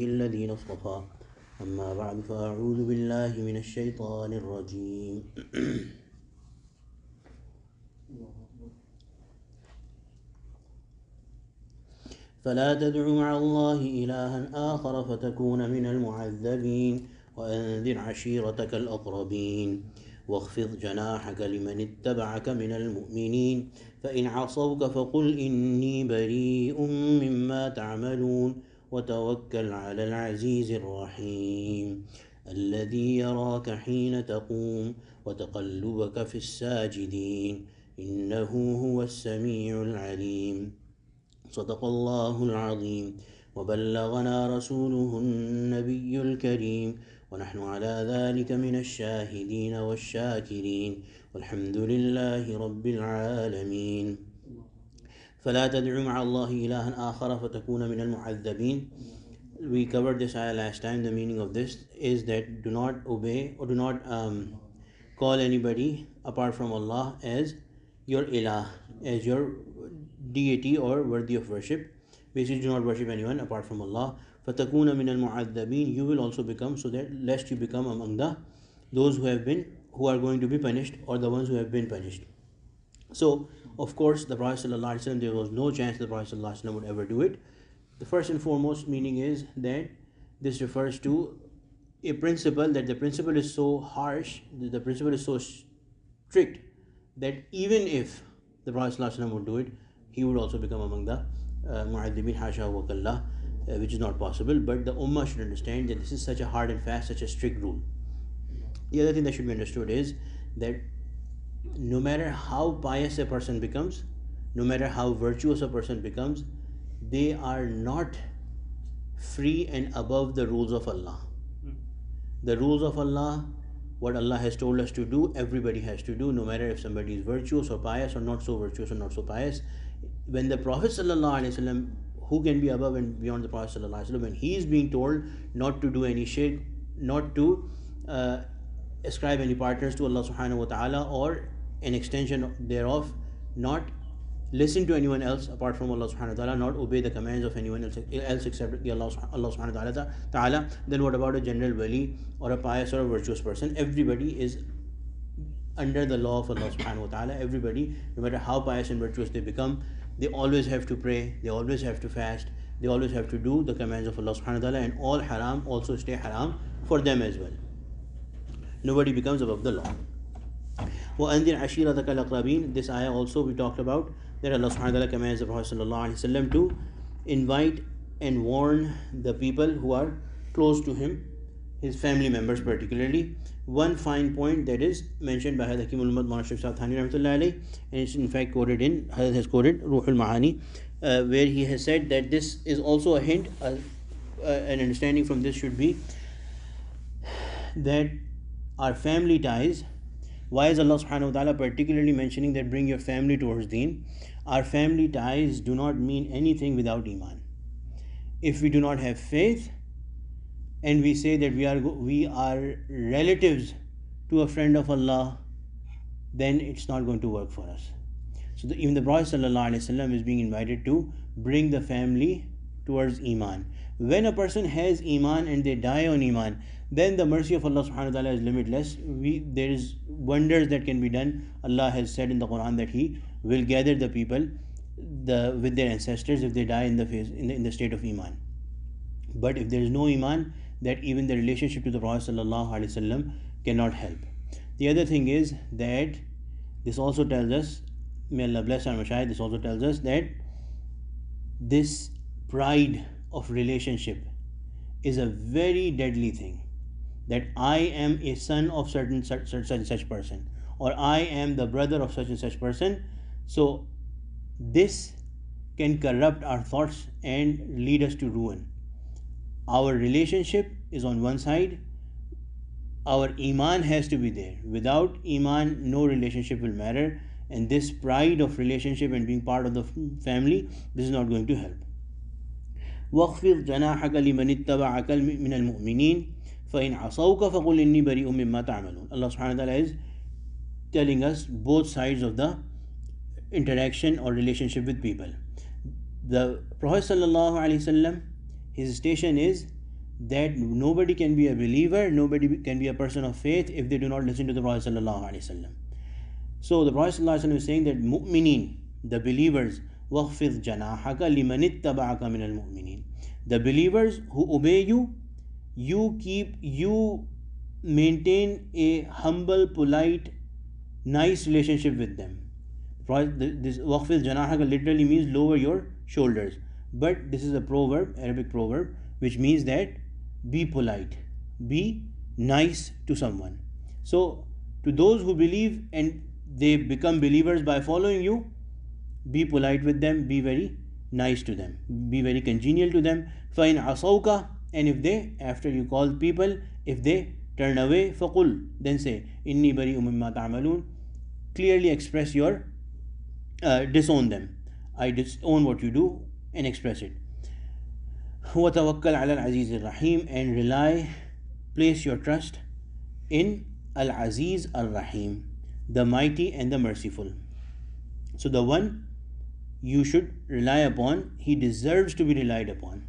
الذين اصطفى أما بعد فأعوذ بالله من الشيطان الرجيم فلا تدع مع الله إلها آخر فتكون من المعذبين وأنذر عشيرتك الأقربين واخفض جناحك لمن اتبعك من المؤمنين فإن عصوك فقل إني بريء مما تعملون وتوكل على العزيز الرحيم الذي يراك حين تقوم وتقلبك في الساجدين إنه هو السميع العليم صدق الله العظيم وبلغنا رسوله النبي الكريم ونحن على ذلك من الشاهدين والشاكرين والحمد لله رب العالمين فلا تدع مع الله إلها آخر فتكون من المعذبين. We covered this ayah last time. The meaning of this is that do not obey or do not call anybody apart from Allah as your ilah, as your deity or worthy of worship. Basically, do not worship anyone apart from Allah. فَتَكُونَ مِنَ الْمُعَذَّبِينَ. You will also become, so that lest you become among those who are going to be punished, or the ones who have been punished. So, of course, the Prophet ﷺ, there was no chance the Prophet ﷺ would ever do it. The first and foremost meaning is that this refers to a principle, that the principle is so harsh, the principle is so strict, that even if the Prophet ﷺ would do it, he would also become among the mu'adhibin, hasha wa kallah, which is not possible. But the ummah should understand that this is such a hard and fast, such a strict rule. The other thing that should be understood is that no matter how pious a person becomes, no matter how virtuous a person becomes, they are not free and above the rules of Allah. The rules of Allah, what Allah has told us to do, everybody has to do, no matter if somebody is virtuous or pious or not so virtuous or not so pious. When the Prophet ﷺ, who can be above and beyond the Prophet ﷺ, when he is being told not to do any shirk, not to ascribe any partners to Allah subhanahu wa ta'ala, or an extension thereof, not listen to anyone else apart from Allah subhanahu wa ta'ala, not obey the commands of anyone else except Allah subhanahu wa ta'ala, then what about a general wali or a pious or a virtuous person? Everybody is under the law of Allah subhanahu wa ta'ala. Everybody, no matter how pious and virtuous they become, they always have to pray, they always have to fast, they always have to do the commands of Allah subhanahu wa ta'ala, and all haram also stay haram for them as well. Nobody becomes above the law. وَأَنذِرْ عَشِيرَتَكَ الْأَقْرَبِينَ. This ayah also we talked about, that Allah subhanahu wa ta'ala commands the Prophet sallallahu alaihi wasallam to invite and warn the people who are close to him, his family members particularly. One fine point that is mentioned by Hazrat Hakim ul-Ummat Maulana Shaykh Sahib Thani rahmatullahi alayhi, and it's in fact quoted in, Hazrat has quoted Ruhul Maani, where he has said that this is also a hint, an understanding from this should be that our family ties. Why is Allah subhanahu wa ta'ala particularly mentioning that bring your family towards deen? Our family ties do not mean anything without iman. If we do not have faith and we say that we are relatives to a friend of Allah, then it's not going to work for us. So even the Prophet sallallahu alaihi wasallam is being invited to bring the family towards iman. When a person has iman and they die on iman, then the mercy of Allah subhanahu wa ta'ala is limitless. There is wonders that can be done. Allah has said in the Quran that He will gather the people with their ancestors if they die in the state of iman. But if there is no iman, that even the relationship to the Prophet sallallahu alaihi wasallam cannot help. The other thing is that this also tells us, may Allah bless our mashayikh, this also tells us that this pride of relationship is a very deadly thing. That I am a son of such and such person, or I am the brother of such and such person. So this can corrupt our thoughts and lead us to ruin. Our relationship is on one side, our iman has to be there. Without iman, no relationship will matter, and this pride of relationship and being part of the family, this is not going to help. وَاخْفِضْ جَنَاحَكَ لِمَنِ اتَّبَعَكَ مِنَ الْمُؤْمِنِينَ فَإِنْ عَصَوْكَ فَقُلْ إِنِّي بَرِيءٌ مِّمَّا تَعْمَلُونَ. Allah subhanahu wa ta'ala is telling us both sides of the interaction or relationship with people. The Prophet sallallahu alaihi wasallam, his station is that nobody can be a believer, nobody can be a person of faith if they do not listen to the Prophet sallallahu alaihi wasallam. So the Prophet sallallahu alaihi wasallam is saying that mu'mineen, the believers, وَخْفِضْ جَنَاحَكَ لِمَنِ اتَّبَعَكَ مِنَ الْمُؤْمِنِينَ, the believers who obey you, you maintain a humble, polite, nice relationship with them. This waqfil janahaka literally means lower your shoulders, but this is a proverb, Arabic proverb, which means that be polite, be nice to someone. So to those who believe and they become believers by following you, be polite with them, be very nice to them, be very congenial to them. فَإِنْ عَصَوْكَ, and if they, after you call people, if they turn away, فَقُلْ, then say, إِنِّي بَرِيءٌ مِّمَّا تَعْمَلُونَ, clearly express your, disown them. I disown what you do, and express it. وَتَوَكَّلْ عَلَى الْعَزِيزِ الرَّحِيمِ, and rely, place your trust in Al-Aziz Ar-Rahim, the mighty and the merciful. So the one you should rely upon, he deserves to be relied upon,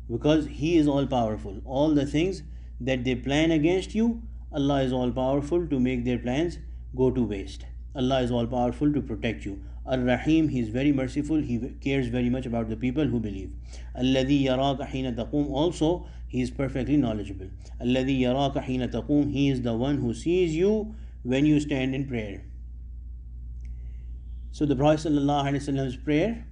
because he is all powerful. All the things that they plan against you, Allah is all powerful to make their plans go to waste. Allah is all powerful to protect you. Ar-Rahim, he is very merciful, he cares very much about the people who believe. Alladhi yaraka hina taqum, also he is perfectly knowledgeable. Alladhi yaraka hina taqum, he is the one who sees you when you stand in prayer. So the Prophet ﷺ's prayer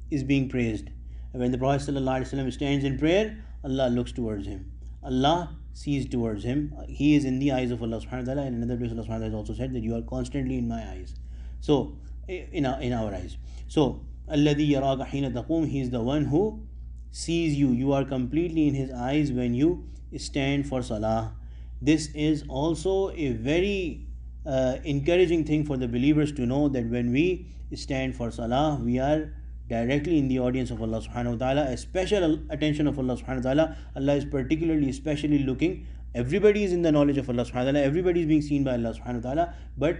is being praised. And when the Prophet ﷺ stands in prayer, Allah looks towards him. Allah sees towards him. He is in the eyes of Allah subhanahu wa ta'ala. And in another place Allah subhanahu wa ta'ala has also said that you are constantly in my eyes. So, in our eyes. So, Alladhi yaraka hina taqum, he is the one who sees you. You are completely in his eyes when you stand for salah. This is also a very encouraging thing for the believers to know, that when we stand for salah, we are directly in the audience of Allah subhanahu wa ta'ala, a special attention of Allah subhanahu wa ta'ala. Allah is particularly, especially looking. Everybody is in the knowledge of Allah subhanahu wa ta'ala, everybody is being seen by Allah subhanahu wa ta'ala, but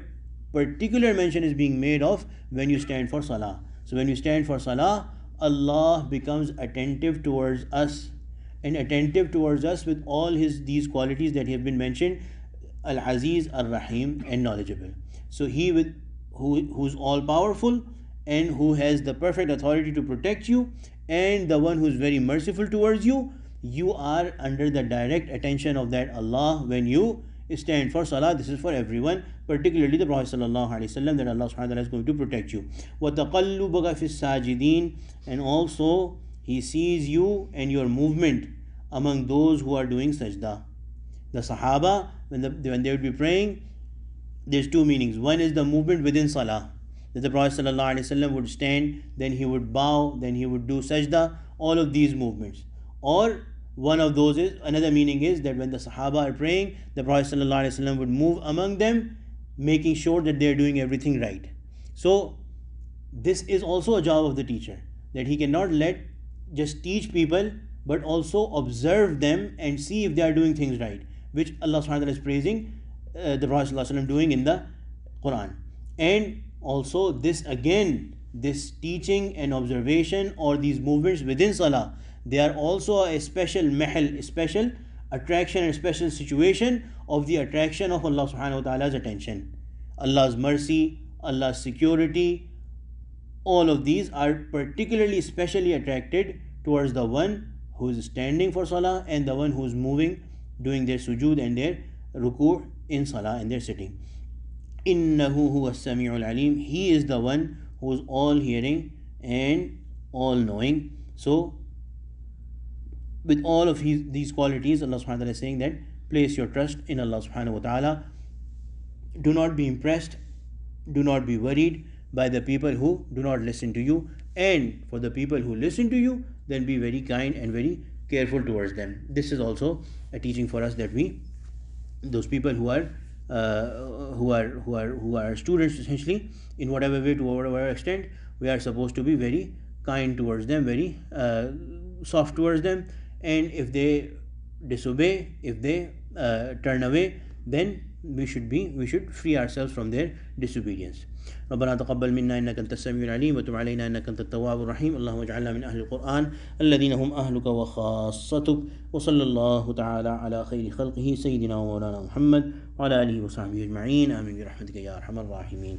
particular mention is being made of when you stand for salah. So when you stand for salah, Allah becomes attentive towards us, and attentive towards us with all these qualities that have been mentioned, Al-Aziz, Ar-Rahim, and knowledgeable. So he who's all powerful and who has the perfect authority to protect you, and the one who's very merciful towards you, you are under the direct attention of that Allah when you stand for salah. This is for everyone, particularly the Prophet sallallahu alaihi wasallam, that Allah subhanahu wa ta'ala is going to protect you. وَتَقَلُّبَكَ فِي السَّاجِدِينَ, and also he sees you and your movement among those who are doing sajda. The Sahaba, when they would be praying, there's two meanings. One is the movement within salah, that the Prophet ﷺ would stand, then he would bow, then he would do sajda, all of these movements. Or one of those is, another meaning is that when the Sahaba are praying, the Prophet ﷺ would move among them, making sure that they are doing everything right. So this is also a job of the teacher, that he cannot just teach people, but also observe them and see if they are doing things right, which Allah subhanahu wa ta'ala is praising the Prophet ﷺ doing in the Quran. And also this teaching and observation, or these movements within salah, they are also a special mahal, a special attraction and special situation of the attraction of Allah subhanahu wa ta'ala's attention. Allah's mercy, Allah's security, all of these are particularly specially attracted towards the one who is standing for salah and the one who is moving, doing their sujood and their ruku' in salah, and their sitting. Innahu huwa as-sami'ul alim, he is the one who is all hearing and all knowing. So with all of these qualities, Allah subhanahu wa ta'ala is saying that place your trust in Allah subhanahu wa ta'ala. Do not be impressed, do not be worried by the people who do not listen to you, and for the people who listen to you, then be very kind and very careful towards them. This is also a teaching for us, that those people who are students, essentially, in whatever way, to whatever extent, we are supposed to be very kind towards them, very soft towards them, and if they disobey, if they turn away, then we should free ourselves from their disobedience. ربنا تقبل منا إنك أنت السميع العليم وتب علينا إنك أنت التواب الرحيم اللهم اجعلنا من أهل القرآن الذين هم أهلك وخاصتك وصلى الله تعالى على خير خلقه سيدنا ومولانا محمد وعلى آله وصحبه أجمعين آمين برحمتك يا أرحم الراحمين.